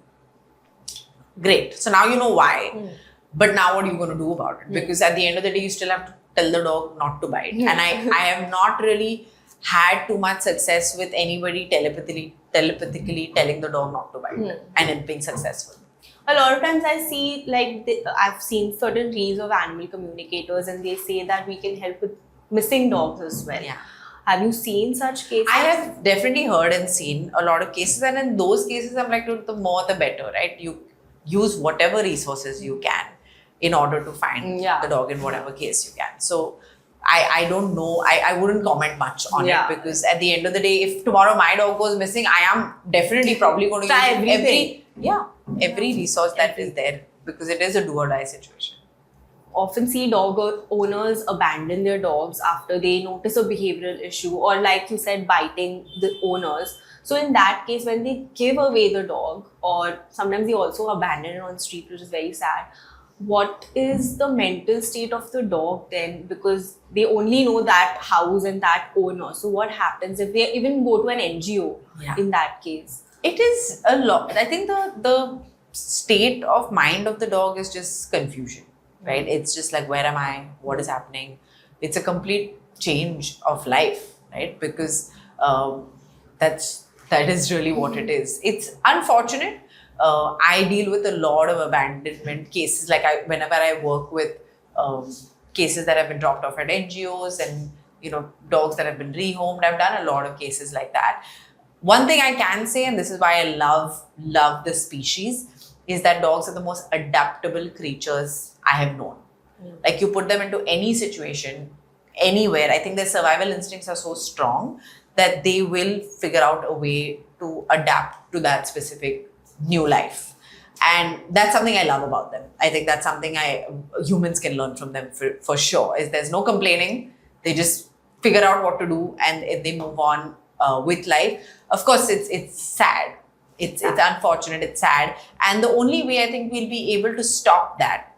Great. So now you know why. But now what are you going to do about it? Because at the end of the day, you still have to tell the dog not to bite. And I have not really had too much success with anybody telepathically telling the dog not to bite and it being successful. A lot of times I see, like, I've seen certain reels of animal communicators and they say that we can help with missing dogs as well. Yeah. Have you seen such cases? I have definitely heard and seen a lot of cases, and in those cases, I'm like, the more the better, right? You use whatever resources you can in order to find Yeah. the dog in whatever case you can. So I don't know. I wouldn't comment much on Yeah. it, because at the end of the day, if tomorrow my dog goes missing, I am definitely probably going to Try use everything. every resource that is there, because it is a do or die situation. Often see dog owners abandon their dogs after they notice a behavioral issue, or like you said, biting the owners. So in that case, when they give away the dog, or sometimes they also abandon it on the street, which is very sad, what is the mental state of the dog then? Because they only know that house and that owner. So what happens if they even go to an NGO in that case? It is a lot. I think the state of mind of the dog is just confusion, right? It's just like, where am I? What is happening? It's a complete change of life, right? Because that is really what it is. It's unfortunate. I deal with a lot of abandonment cases. Like whenever I work with cases that have been dropped off at NGOs and dogs that have been rehomed, I've done a lot of cases like that. One thing I can say, and this is why I love this species, is that dogs are the most adaptable creatures I have known. Like, you put them into any situation, anywhere, I think their survival instincts are so strong that they will figure out a way to adapt to that specific new life. And that's something I love about them. I think that's something humans can learn from them for sure, is there's no complaining. They just figure out what to do and they move on with life. Of course, it's sad. It's unfortunate, it's sad. And the only way I think we'll be able to stop that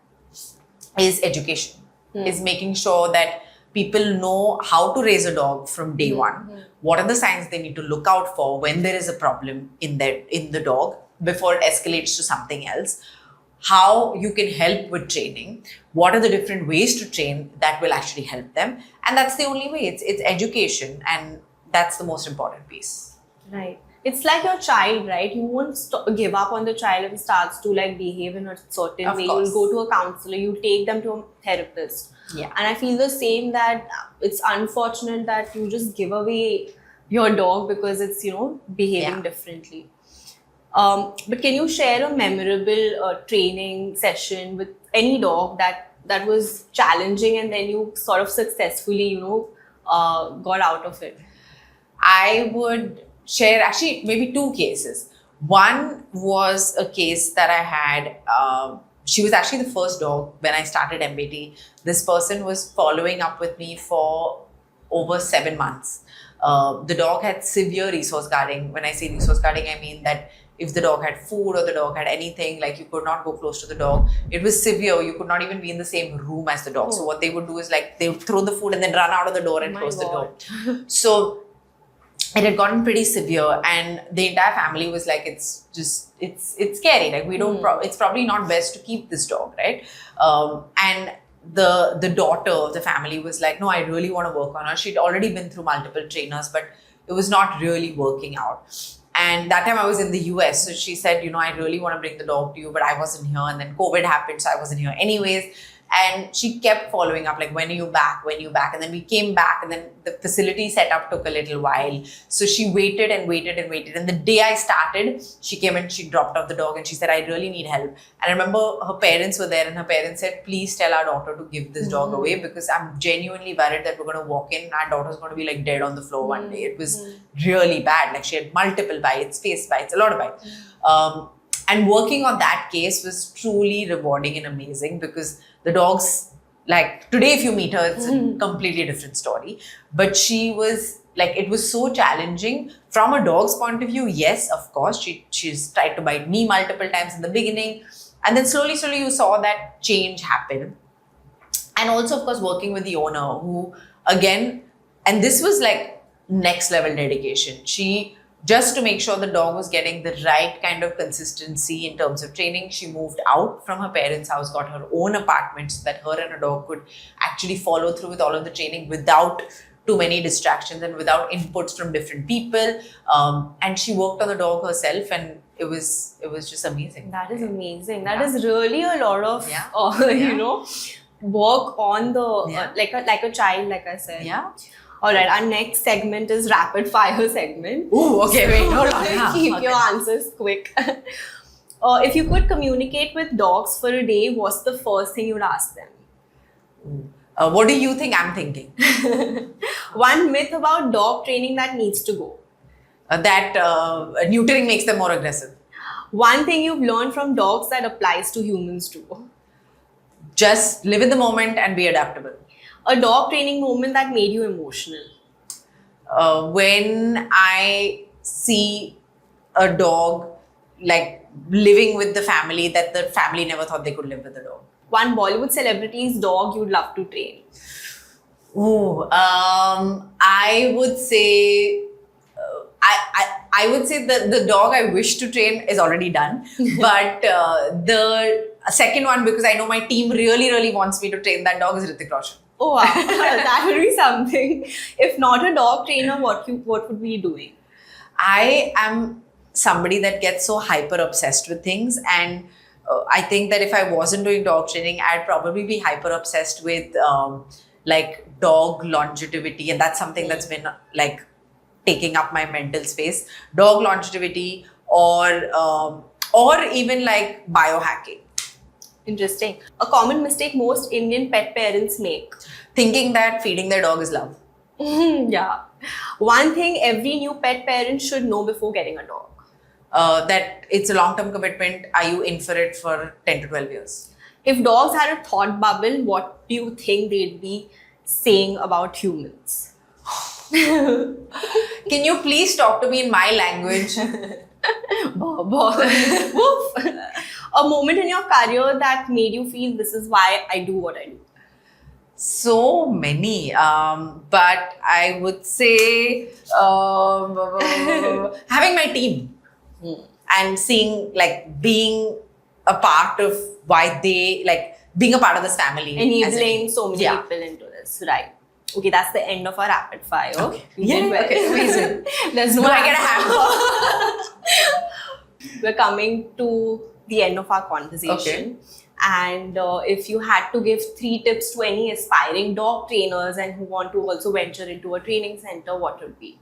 is education, is making sure that people know how to raise a dog from day one. What are the signs they need to look out for when there is a problem in the dog before it escalates to something else. How you can help with training. What are the different ways to train that will actually help them? And that's the only way. It's education, and that's the most important piece. Right. It's like your child, right? You won't give up on the child if it starts to like behave in a certain Of way. course. You'll go to a counselor, you take them to a therapist. Yeah. And I feel the same, that it's unfortunate that you just give away your dog because it's, behaving differently. But can you share a memorable training session with any dog that was challenging and then you sort of successfully, got out of it? I would share actually maybe two cases. One was a case that I had. She was actually the first dog when I started MBT. This person was following up with me for over 7 months. The dog had severe resource guarding. When I say resource guarding, I mean that if the dog had food or the dog had anything, like, you could not go close to the dog. It was severe. You could not even be in the same room as the dog. So what they would do is, like, they would throw the food and then run out of the door and close the door. So it had gotten pretty severe, and the entire family was like, it's scary. Like, we don't, it's probably not best to keep this dog, right? And the daughter of the family was like, no, I really want to work on her. She'd already been through multiple trainers, but it was not really working out. And that time I was in the US. So she said, I really want to bring the dog to you, but I wasn't here. And then COVID happened, so I wasn't here anyways. And she kept following up, like, when are you back? When are you back? And then we came back, and then the facility setup took a little while. So she waited and waited and waited. And the day I started, she came and she dropped off the dog and she said, I really need help. And I remember her parents were there, and her parents said, please tell our daughter to give this dog away, because I'm genuinely worried that we're going to walk in, our daughter's going to be like dead on the floor one day. It was really bad. Like, she had multiple bites, face bites, a lot of bites. And working on that case was truly rewarding and amazing, because the dog's, like, today if you meet her, it's a completely different story. But she was like it was so challenging from a dog's point of view. Yes, of course, she's tried to bite me multiple times in the beginning, and then slowly you saw that change happen. And also, of course, working with the owner, who again, and this was like next level dedication. She, just to make sure the dog was getting the right kind of consistency in terms of training, she moved out from her parents' house, got her own apartment so that her and her dog could actually follow through with all of the training without too many distractions and without inputs from different people. And she worked on the dog herself, and it was just amazing. That is amazing. That is really a lot of, Yeah. work on the, Yeah. like a child, like I said. Yeah. All right, our next segment is rapid fire segment. Ooh, okay, wait, hold on. Keep Okay. your answers quick. If you could communicate with dogs for a day, what's the first thing you'd ask them? What do you think I'm thinking? One myth about dog training that needs to go. That neutering makes them more aggressive. One thing you've learned from dogs that applies to humans too. Just live in the moment and be adaptable. A dog training moment that made you emotional. When I see a dog like living with the family that the family never thought they could live with a dog. One Bollywood celebrity's dog you'd love to train. Ooh, I would say, I would say that the dog I wish to train is already done. But the second one, because I know my team really wants me to train that dog, is Hrithik Roshan. Oh wow, that would be something. If not a dog trainer, what would we be doing? I am somebody that gets so hyper obsessed with things, and I think that if I wasn't doing dog training, I'd probably be hyper obsessed with like dog longevity, and that's something that's been like taking up my mental space. Dog longevity, or even like biohacking. Interesting. A common mistake most Indian pet parents make. Thinking that feeding their dog is love. Yeah. One thing every new pet parent should know before getting a dog. That it's a long-term commitment. Are you in for it for 10 to 12 years? If dogs had a thought bubble, what do you think they'd be saying about humans? Can you please talk to me in my language? Woof. A moment in your career that made you feel this is why I do what I do. So many, but I would say having my team and seeing, like, being a part of why they, like, being a part of this family. as a Enabling team. so many Yeah. people into this, right? Okay, that's the end of our rapid fire. Okay. We did well. Okay, amazing. There's no Do I get a answer. hamper? We're coming to the end of our conversation. And if you had to give 3 tips to any aspiring dog trainers and who want to also venture into a training center, what would be?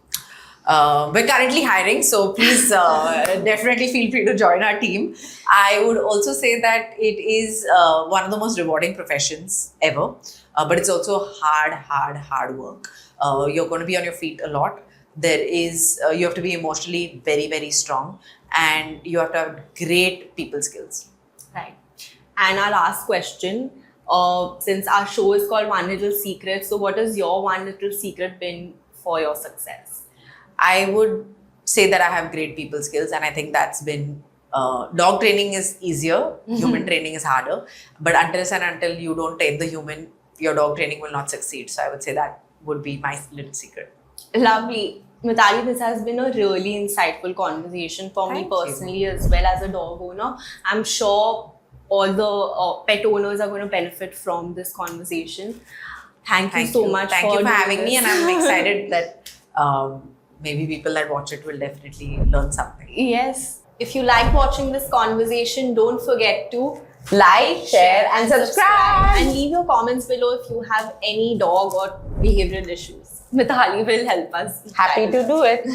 We're currently hiring, so please definitely feel free to join our team. I would also say that it is one of the most rewarding professions ever, but it's also hard work. You're going to be on your feet a lot. There is, you have to be emotionally very strong, and you have to have great people skills. Right. And our last question, since our show is called One Little Secret, so what has your one little secret been for your success? I would say that I have great people skills, and I think that's been dog training is easier, human training is harder. But until you don't train the human, your dog training will not succeed. So I would say that would be my little secret. Lovely. Mithali, this has been a really insightful conversation for me Thank you. personally as well as a dog owner. I'm sure all the pet owners are going to benefit from this conversation. Thank you so much Thank you for doing having me, this. and I'm excited that maybe people that watch it will definitely learn something. Yes. If you like watching this conversation, don't forget to like, share, and subscribe. And leave your comments below if you have any dog or behavioral issues. Mithali will help us. Happy to do it.